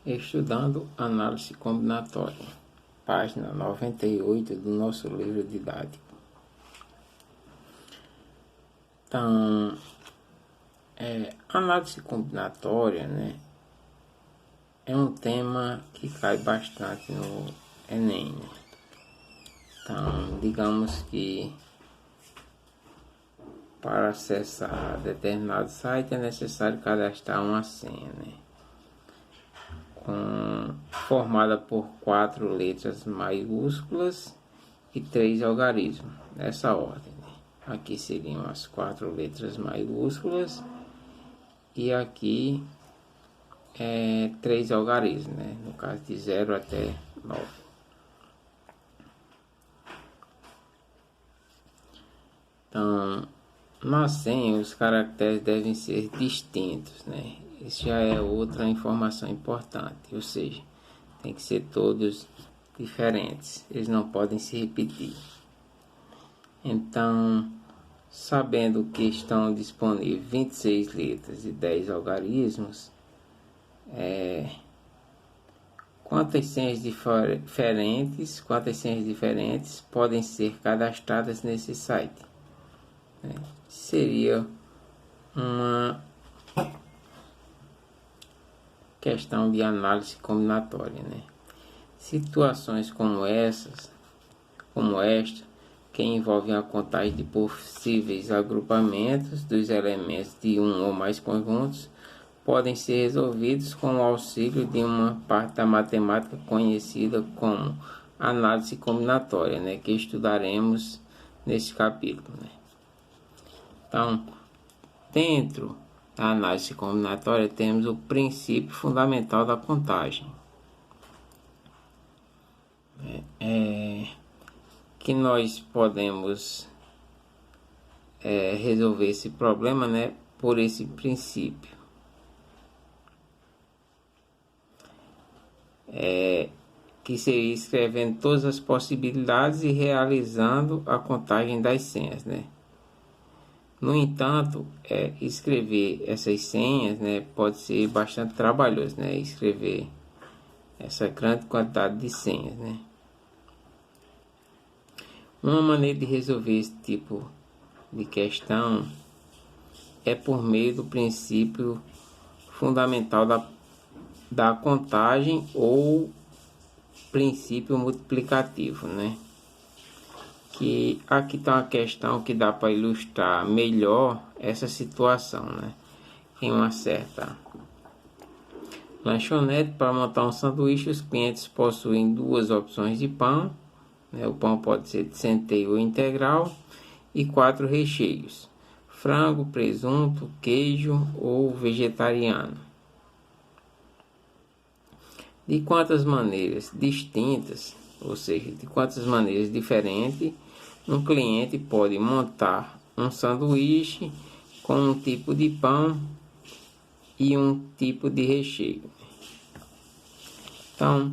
Estudando análise combinatória, página 98 do nosso livro didático. Então, análise combinatória, né, é um tema que cai bastante no Enem, né? Então, digamos que para acessar determinado site é necessário cadastrar uma senha, né? Formada por 4 letras maiúsculas e 3 algarismos, nessa ordem, né? Aqui seriam as 4 letras maiúsculas e aqui 3 algarismos, né? No caso de 0 até 9. Então, na senha os caracteres devem ser distintos, né? Isso já é outra informação importante, ou seja, tem que ser todos diferentes, eles não podem se repetir. Então, sabendo que estão disponíveis 26 letras e 10 algarismos, quantas senhas diferentes podem ser cadastradas nesse site? Seria uma questão de análise combinatória, né? Situações como esta, que envolvem a contagem de possíveis agrupamentos dos elementos de um ou mais conjuntos, podem ser resolvidos com o auxílio de uma parte da matemática conhecida como análise combinatória, né? Que estudaremos nesse capítulo, né? Então, dentro da análise combinatória temos o princípio fundamental da contagem, que nós podemos resolver esse problema, né, por esse princípio, que seria escrevendo todas as possibilidades e realizando a contagem das senhas, né? No entanto, escrever essas senhas, né, pode ser bastante trabalhoso, né, escrever essa grande quantidade de senhas, né. Uma maneira de resolver esse tipo de questão é por meio do princípio fundamental da contagem ou princípio multiplicativo, né. Que aqui está uma questão que dá para ilustrar melhor essa situação, né? Em uma certa lanchonete, para montar um sanduíche, os clientes possuem 2 opções de pão, né? O pão pode ser de centeio ou integral, e 4 recheios: frango, presunto, queijo ou vegetariano. De quantas maneiras distintas, ou seja, de quantas maneiras diferentes, um cliente pode montar um sanduíche com um tipo de pão e um tipo de recheio? Então,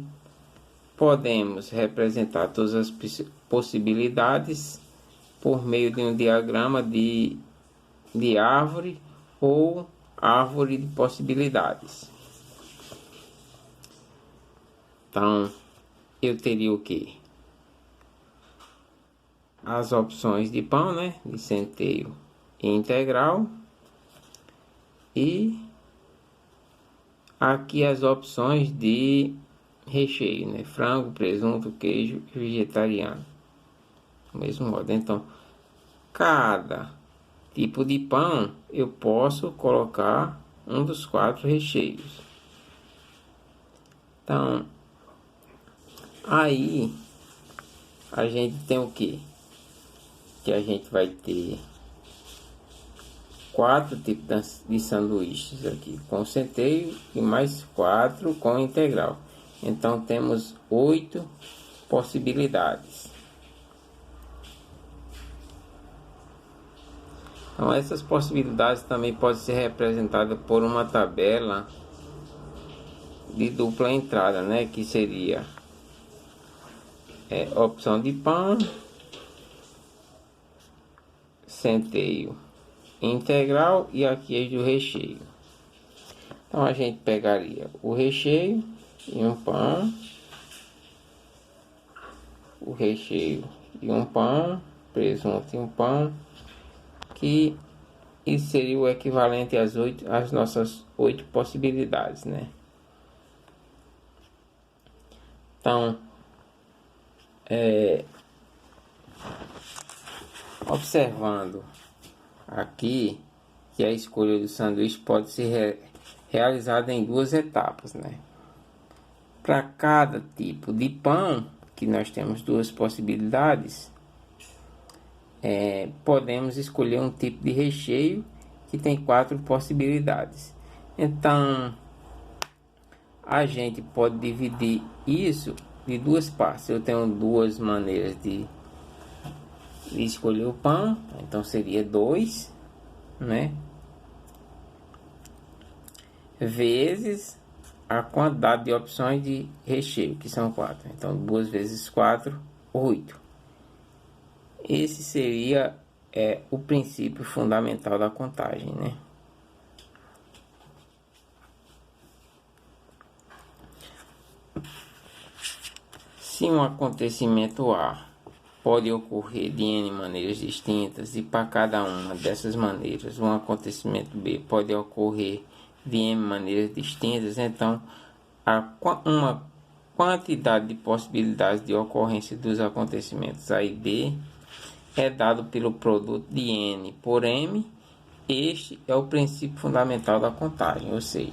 podemos representar todas as possibilidades por meio de um diagrama de árvore ou árvore de possibilidades. Então, eu teria o que? As opções de pão, né, de centeio e integral, e aqui as opções de recheio, né, frango, presunto, queijo e vegetariano, do mesmo modo. Então, cada tipo de pão eu posso colocar um dos 4 recheios. Então, aí a gente tem o que? Que a gente vai ter 4 tipos de sanduíches aqui, com centeio, e mais 4 com integral. Então temos 8 possibilidades. Então essas possibilidades também podem ser representadas por uma tabela de dupla entrada, né? Que seria opção de pão, centeio integral e aqui é do recheio. Então a gente pegaria o recheio e um pão, o recheio e um pão, presunto e um pão, que isso seria o equivalente às nossas 8 possibilidades, né? Então, observando aqui que a escolha do sanduíche pode ser realizada em duas etapas, né? Para cada tipo de pão, que nós temos duas possibilidades, podemos escolher um tipo de recheio que tem 4 possibilidades. Então, a gente pode dividir isso de duas partes. Eu tenho duas maneiras de escolher o pão, então seria 2, né? Vezes a quantidade de opções de recheio, que são 4. Então, 2 vezes 4, 8. Esse seria o princípio fundamental da contagem, né? Se um acontecimento A pode ocorrer de N maneiras distintas e para cada uma dessas maneiras um acontecimento B pode ocorrer de N maneiras distintas, então uma quantidade de possibilidades de ocorrência dos acontecimentos A e B é dado pelo produto de N por M. Este é o princípio fundamental da contagem, ou seja,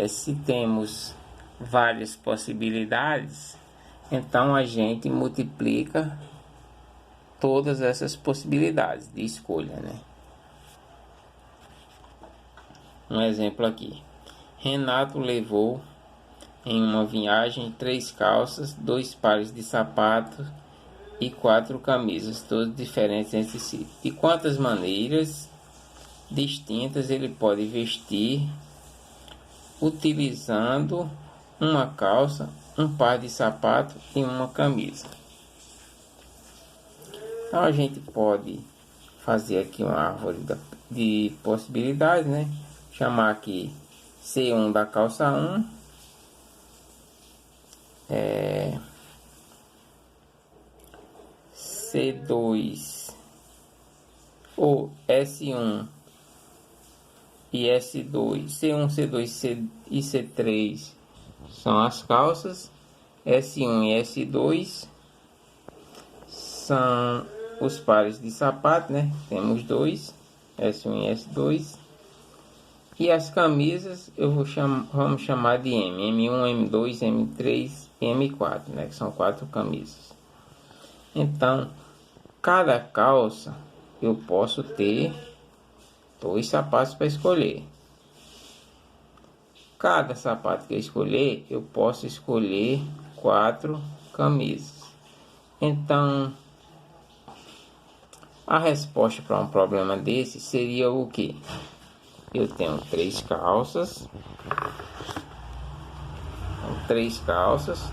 se temos várias possibilidades, então a gente multiplica todas essas possibilidades de escolha, né? Um exemplo aqui: Renato levou em uma viagem 3 calças, 2 pares de sapatos e 4 camisas, todas diferentes entre si. De quantas maneiras distintas ele pode vestir utilizando uma calça, um par de sapato e uma camisa? Então a gente pode fazer aqui uma árvore de possibilidades, né? Chamar aqui C1 da calça 1, C2 ou S1 e S2, C1, C2 e C3 são as calças, S1 e S2 são os pares de sapato, né? Temos dois, S1 e S2. E as camisas vamos chamar de M1, M2, M3 e M4, né? Que são 4 camisas. Então, cada calça eu posso ter 2 sapatos para escolher. Cada sapato que eu escolher, eu posso escolher 4 camisas. Então, a resposta para um problema desse seria o que? Eu tenho 3 calças. 3 calças.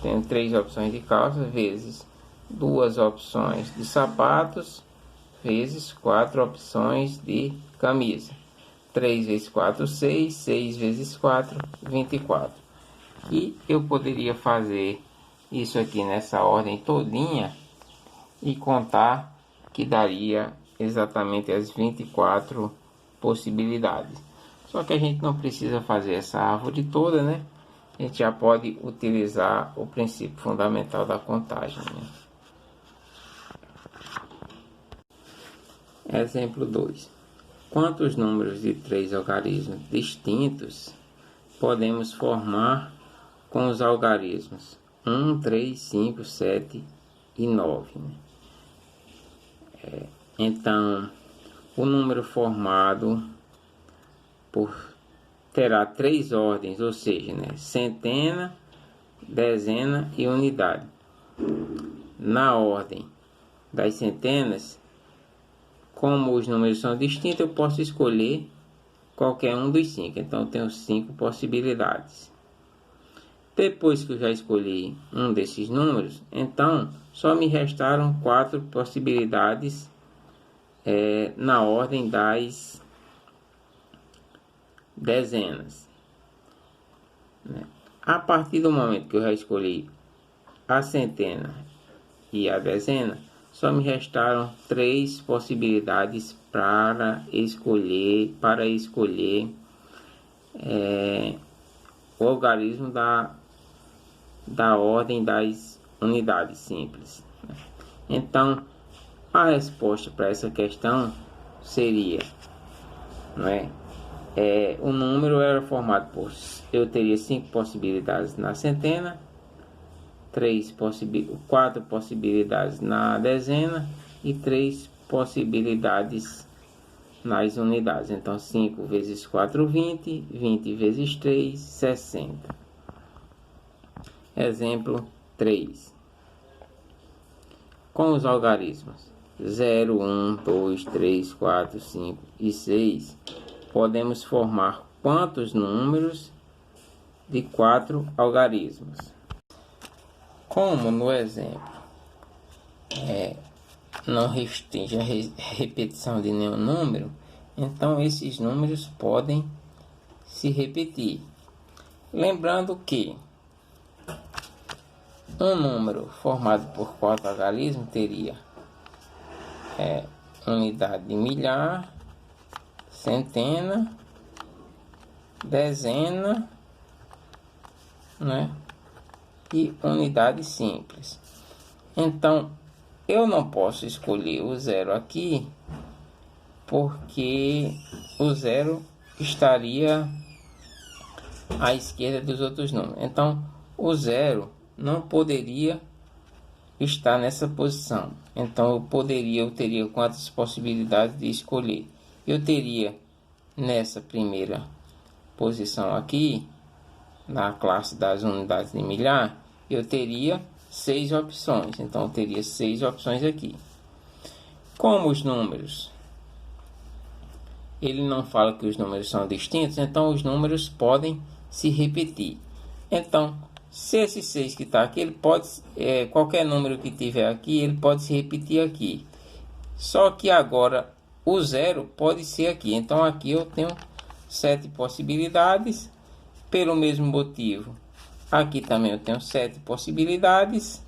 Tenho 3 opções de calças vezes 2 opções de sapatos vezes 4 opções de camisa. 3 vezes 4, 6. 6 vezes 4, 24. E eu poderia fazer isso aqui nessa ordem todinha e contar que daria exatamente as 24 possibilidades. Só que a gente não precisa fazer essa árvore toda, né? A gente já pode utilizar o princípio fundamental da contagem, né? Exemplo 2. Quantos números de 3 algarismos distintos podemos formar com os algarismos 1, 3, 5, 7 e 9, né? Então, o número formado terá 3 ordens, ou seja, né? Centena, dezena e unidade. Na ordem das centenas, como os números são distintos, eu posso escolher qualquer um dos 5. Então, eu tenho 5 possibilidades. Depois que eu já escolhi um desses números, então só me restaram 4 possibilidades na ordem das dezenas, né? A partir do momento que eu já escolhi a centena e a dezena, só me restaram 3 possibilidades para escolher o algarismo da ordem das unidades simples. Então, a resposta para essa questão seria, não é? O número era formado por, eu teria 5 possibilidades na centena, 4 possibilidades na dezena e 3 possibilidades nas unidades. Então 5 vezes 4, 20, 20 vezes 3, 60. Exemplo 3. Com os algarismos 0, 1, 2, 3, 4, 5 e 6, podemos formar quantos números de 4 algarismos? Como no exemplo não restringe a repetição de nenhum número, então esses números podem se repetir. Lembrando que um número formado por 4 algarismos teria unidade de milhar, centena, dezena, né? E unidade simples. Então eu não posso escolher o 0 aqui, porque o 0 estaria à esquerda dos outros números. Então o 0 não poderia estar nessa posição. Então eu teria quantas possibilidades de escolher? Eu teria nessa primeira posição aqui, na classe das unidades de milhar, eu teria 6 opções. Então eu teria 6 opções aqui. Como os números, ele não fala que os números são distintos, então os números podem se repetir. Então, se esse 6 que está aqui, ele pode, qualquer número que tiver aqui, ele pode se repetir aqui. Só que agora o 0 pode ser aqui. Então aqui eu tenho 7 possibilidades. Pelo mesmo motivo, aqui também eu tenho 7 possibilidades.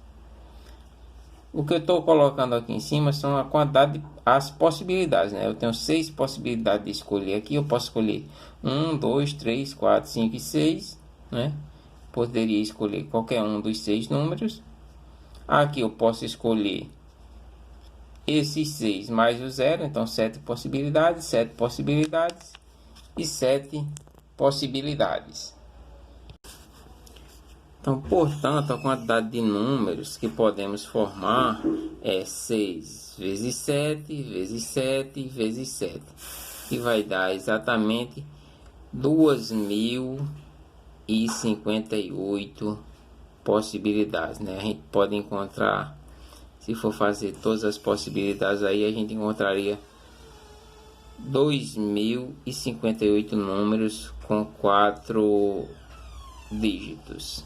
O que eu estou colocando aqui em cima são a quantidade, as possibilidades, né? Eu tenho 6 possibilidades de escolher aqui. Eu posso escolher 1, 2, 3, 4, 5 e 6, né? Poderia escolher qualquer um dos 6 números. Aqui eu posso escolher esses 6 mais o 0, então 7 possibilidades, 7 possibilidades e 7 possibilidades. Então, portanto, a quantidade de números que podemos formar é 6 vezes 7, vezes 7, vezes 7, que vai dar exatamente 2058 possibilidades, né? A gente pode encontrar, se for fazer todas as possibilidades aí, a gente encontraria 2058 números com 4 dígitos.